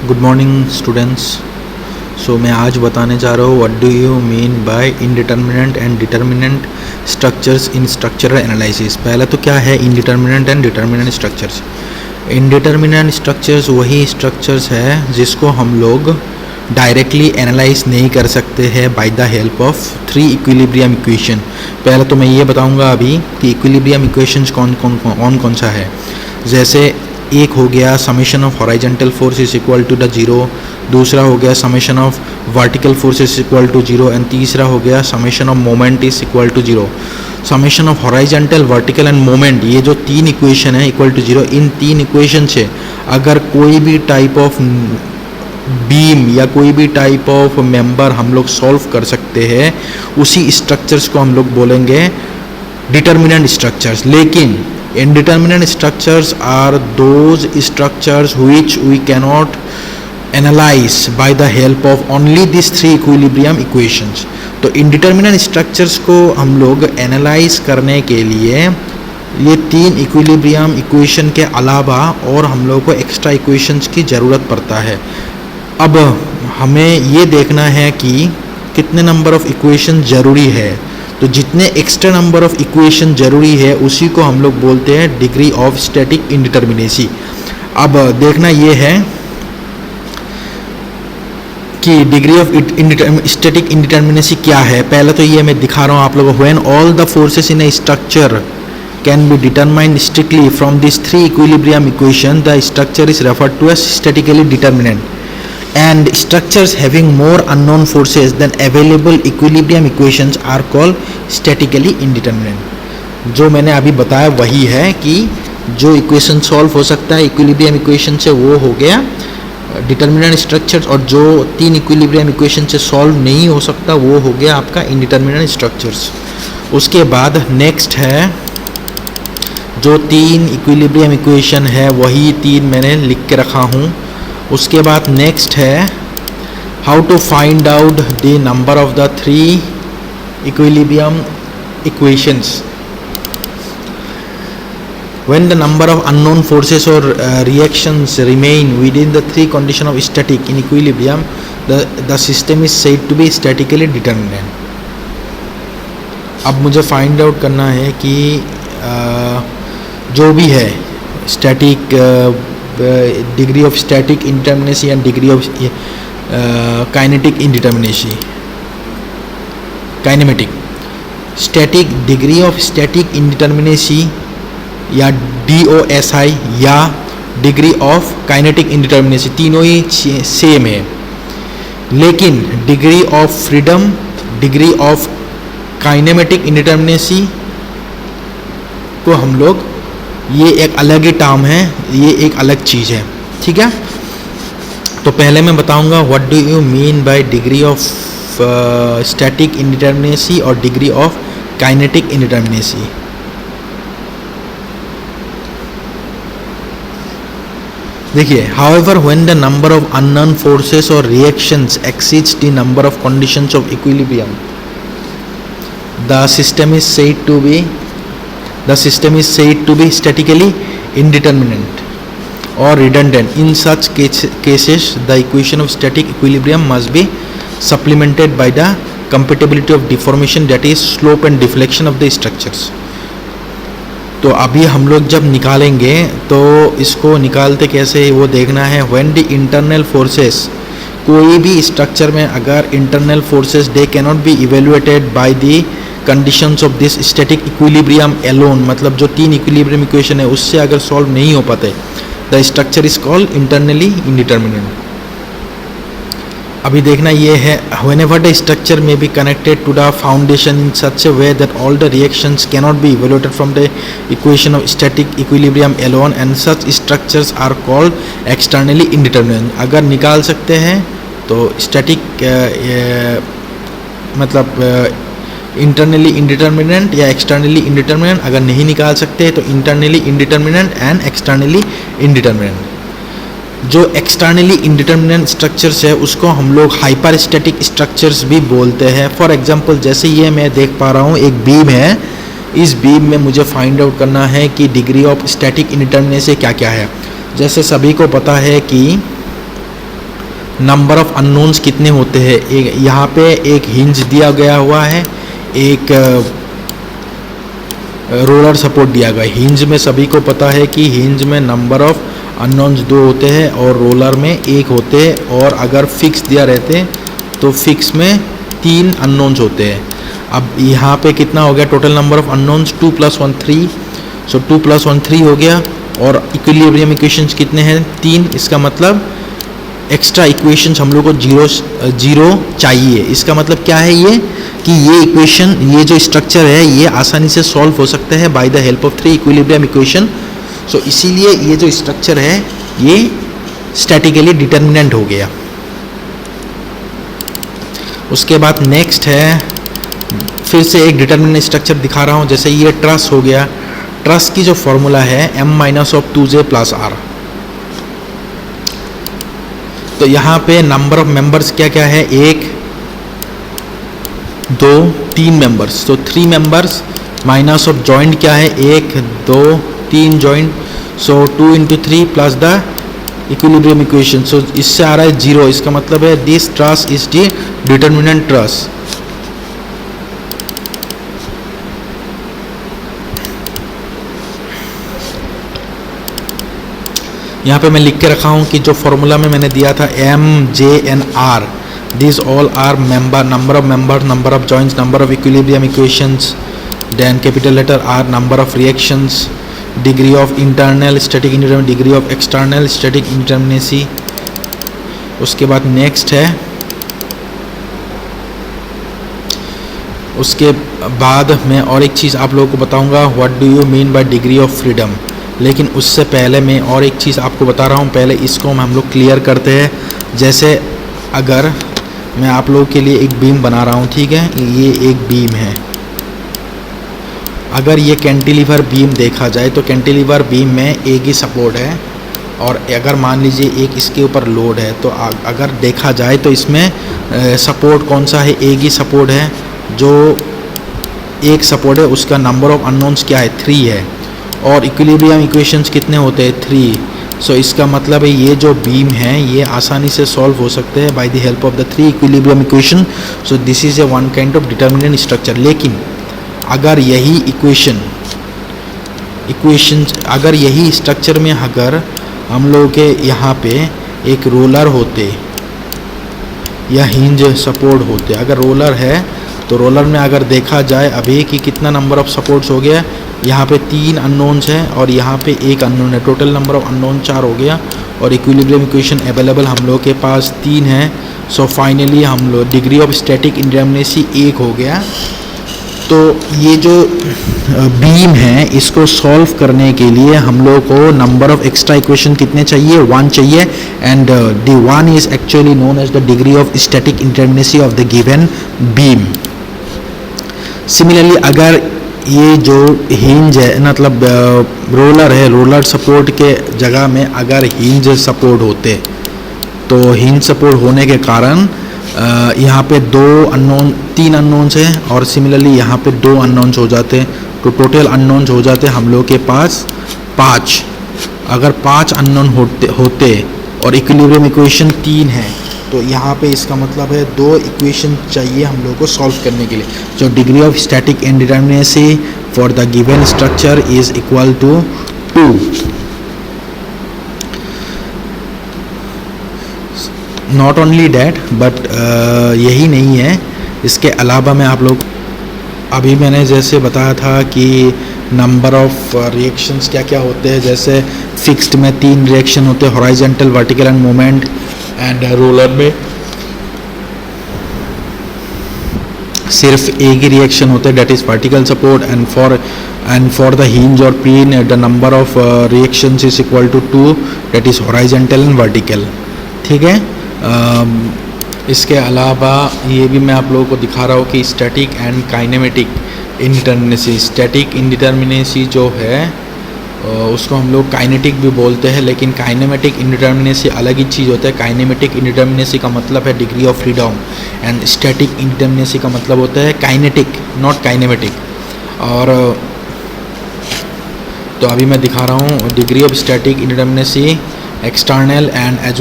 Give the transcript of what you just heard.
Good morning students. मैं आज बताने जा रहा हूँ what do you mean bye indeterminate and determinant structures in structural analysis. पहला तो क्या है indeterminate and determinant structures. Indeterminate structures वही स्ट्रक्चर्स है जिसको हम लोग डायरेक्टली एनालाइज नहीं कर सकते हैं bye the help of 3 equilibrium equation. पहले तो मैं ये बताऊंगा अभी कि इक्विलिब्रियम इक्वेशंस कौन सा है। जैसे एक हो गया summation of horizontal force is equal to the zero, दूसरा हो गया summation of vertical force is equal to zero and तीसरा हो गया summation of moment is equal to zero. Summation of horizontal vertical and moment, ये जो 3 equation है equal to zero, इन 3 इक्वेशन से अगर कोई भी टाइप ऑफ बीम या कोई भी टाइप ऑफ मेंबर हम लोग सॉल्व कर सकते हैं, उसी स्ट्रक्चर्स को हम लोग बोलेंगे डिटर्मिनेंट स्ट्रक्चर्स। लेकिन indeterminate structures are those structures which we cannot analyze by the help of only these 3 equilibrium equations। तो indeterminate structures को हम लोग analyze करने के लिए ये 3 equilibrium equation के अलावा और हम लोग को extra equations की ज़रूरत पड़ता है। अब हमें ये देखना है कि कितने नंबर ऑफ इक्वेशन ज़रूरी है। तो जितने एक्स्ट्रा नंबर ऑफ इक्वेशन जरूरी है उसी को हम लोग बोलते हैं डिग्री ऑफ स्टैटिक इंडिटर्मिनेसी। अब देखना ये है कि डिग्री ऑफ स्टैटिक इंडिटर्मिनेसी क्या है। पहले तो ये मैं दिखा रहा हूँ आप लोगों को। When all the forces in a structure can be determined strictly from this 3 equilibrium equation, the structure is referred to as statically determinant. And structures having more unknown forces than available equilibrium equations are called statically indeterminate। जो मैंने अभी बताया वही है कि जो equation solve हो सकता है इक्विलिब्रियम इक्वेशन से वो हो गया डिटर्मिनेंट स्ट्रक्चर्स, और जो 3 इक्विलिब्रियम इक्वेशन से सॉल्व नहीं हो सकता वो हो गया आपका इंडिटर्मिनेंट स्ट्रक्चर्स। उसके बाद नेक्स्ट है जो 3 इक्विलिब्रियम इक्वेशन है वही 3 मैंने लिख के रखा हूँ। उसके बाद नेक्स्ट है how to find out the number of the 3 equilibrium equations. When the number of unknown forces और reactions remain within the 3 condition of static in equilibrium, the system is said to be statically determinant. अब मुझे find out करना है कि जो भी है static degree of static indeterminacy and degree of kinetic indeterminacy. Kinematic static degree of static indeterminacy या DOSI या डिग्री ऑफ काइनेटिक इंडिटर्मिनेसी, तीनों ही सेम है। लेकिन degree of freedom, degree of kinematic indeterminacy को हम लोग, ये एक अलग ही टर्म है, ये एक अलग चीज़ है। ठीक है, तो पहले मैं बताऊंगा what do you mean by degree of static indeterminacy और डिग्री ऑफ काइनेटिक इंडिटर्मिनेसी। देखिए, however when the number of unknown forces और reactions exceeds the number of conditions of equilibrium, the system is said to be statically indeterminate or redundant. In such cases, the equation of static equilibrium must be supplemented by the compatibility of deformation, that is slope and deflection of the structures। तो अभी हम लोग जब निकालेंगे तो इसको निकालते कैसे वो देखना है। when the internal forces, कोई भी स्ट्रक्चर में अगर internal forces they cannot be evaluated by the conditions of this static equilibrium alone, मतलब जो 3 इक्विलिब्रियम इक्वेशन है उससे अगर सॉल्व नहीं हो पाते, the structure is called internally indeterminate. अभी देखना ये है व्हेनेवर द स्ट्रक्चर में be connected to the foundation in such a way that all the reactions cannot be evaluated from the equation of static equilibrium alone and such structures are called externally indeterminate. अगर निकाल सकते हैं तो static मतलब internally indeterminate या externally indeterminate. अगर नहीं निकाल सकते तो internally indeterminate and externally indeterminate. जो एक्सटर्नली इंडिटर्मिनेंट स्ट्रक्चर्स है उसको हम लोग हाइपरस्टैटिक स्ट्रक्चर्स भी बोलते हैं। फॉर एग्जांपल जैसे ये मैं देख पा रहा हूँ एक बीम है, इस बीम में मुझे फाइंड आउट करना है कि डिग्री ऑफ स्टैटिक इंडिटर्मिनेसी क्या क्या है। जैसे सभी को पता है कि नंबर ऑफ अननोन्स कितने होते हैं। एक यहाँ पे एक हिंज दिया गया हुआ है, एक रोलर सपोर्ट दिया गया है। हिंज में सभी को पता है कि हिंज में नंबर ऑफ अननोन्स 2 होते हैं और रोलर में 1 होते हैं, और अगर फिक्स दिया रहते तो फिक्स में 3 अननोन्स होते हैं। अब यहाँ पे कितना हो गया टोटल नंबर ऑफ अननोन्स, 2 + 1 3, सो 2 + 1 3 हो गया। और इक्विलिब्रियम इक्वेशंस कितने हैं, 3। इसका मतलब एक्स्ट्रा इक्वेशंस हम लोग को जीरो चाहिए। इसका मतलब क्या है ये कि ये इक्वेशन, ये जो स्ट्रक्चर है ये आसानी से सॉल्व हो सकता है by the help of 3 equilibrium equation. So इसीलिए ये जो स्ट्रक्चर है ये स्टैटिकली डिटर्मिनेंट हो गया। उसके बाद नेक्स्ट है, फिर से एक डिटर्मिनेंट स्ट्रक्चर दिखा रहा हूँ। जैसे ये ट्रस हो गया, ट्रस की जो फॉर्मूला है m-2j + r। तो यहाँ पे नंबर ऑफ मेंबर्स क्या क्या है, 1 2 3 मेंबर्स, तो 3 मेंबर्स माइनस ऑफ जॉइंट क्या है, 1 2 3 joint, so 2 × 3 + the equilibrium equation. So इससे आ रहा है 0। इसका मतलब है this truss is the determinant truss. यहाँ पे मैं लिख के रखा हूँ कि जो फॉर्मूला में मैंने दिया था M, J and R, these all are number of members, number of joints, number of equilibrium equations, then capital letter R, number of reactions, degree of internal static indeterminacy, degree of external static indeterminacy। उसके बाद next है, उसके बाद मैं और एक चीज़ आप लोगों को बताऊंगा, what do you mean by degree of freedom. लेकिन उससे पहले मैं और एक चीज़ आपको बता रहा हूँ, पहले इसको हम लोग क्लियर करते हैं। जैसे अगर मैं आप लोगों के लिए एक बीम बना रहा हूँ, ठीक है, ये एक बीम है। अगर ये कैंटिलीवर बीम देखा जाए तो कैंटिलीवर बीम में एक ही सपोर्ट है, और अगर मान लीजिए एक इसके ऊपर लोड है, तो अगर देखा जाए तो इसमें सपोर्ट कौन सा है, एक ही सपोर्ट है। जो एक सपोर्ट है उसका नंबर ऑफ अननोन्स क्या है, 3 है, और इक्विलिब्रियम इक्वेशंस कितने होते हैं, 3। सो इसका मतलब है ये जो बीम है ये आसानी से सॉल्व हो सकते हैं bye the help of the 3 equilibrium equation. So this is a one kind of determinant structure. लेकिन अगर यही इक्वेशंस अगर यही स्ट्रक्चर में अगर हम लोगों के यहाँ पे एक रोलर होते या हिंज सपोर्ट होते, अगर रोलर है तो रोलर में अगर देखा जाए अभी कि कितना नंबर ऑफ सपोर्ट्स हो गया, यहाँ पे 3 अननोन्स हैं और यहाँ पे 1 अननोन है, टोटल नंबर ऑफ अननोन 4 हो गया, और इक्विलिब्रियम इक्वेशन अवेलेबल हम लोग के पास 3 है। सो फाइनली हम लोग डिग्री ऑफ स्टैटिक इंडेटरमिनेसी 1 हो गया। तो ये जो बीम है इसको सॉल्व करने के लिए हम लोग को नंबर ऑफ एक्स्ट्रा इक्वेशन कितने चाहिए, 1 चाहिए, and the 1 is actually known as the degree of static indeterminacy of the given beam. Similarly अगर ये जो हिंज है, मतलब रोलर है, रोलर सपोर्ट के जगह में अगर हिंज सपोर्ट होते तो हिंज सपोर्ट होने के कारण यहाँ पे 3 अननोन्स हैं, और सिमिलरली यहाँ पे 2 अननोन्स हो जाते हैं, तो टोटल अननोन्स हो जाते हैं हम लोग के पास 5। अगर 5 अननोन होते और इक्विलिब्रियम इक्वेशन 3 है, तो यहाँ पे इसका मतलब है 2 इक्वेशन चाहिए हम लोग को सॉल्व करने के लिए। जो degree of static indeterminacy for the given structure is equal to 2। Not only that but यही नहीं है, इसके अलावा मैं आप लोग अभी मैंने जैसे बताया था कि नंबर ऑफ रिएक्शंस क्या क्या होते हैं। जैसे फिक्स्ड में 3 रिएक्शन होते हैं, horizontal, vertical and moment, and roller में सिर्फ एक ही रिएक्शन होता है, that is vertical support, and for the hinge और pin the number of reactions is equal to 2, that is horizontal and vertical. ठीक है, इसके अलावा ये भी मैं आप लोगों को दिखा रहा हूँ कि static and kinematic indeterminacy. Static indeterminacy जो है उसको हम लोग काइनेटिक भी बोलते हैं, लेकिन काइनेमेटिक इंडिटरमिनेसी अलग ही चीज़ होता है। काइनेमेटिक इंडिटरमिनेसी का मतलब है degree of freedom, and static indeterminacy का मतलब होता है काइनेटिक, नॉट काइनेमेटिक। और तो अभी मैं दिखा रहा हूँ degree of static indeterminacy external and as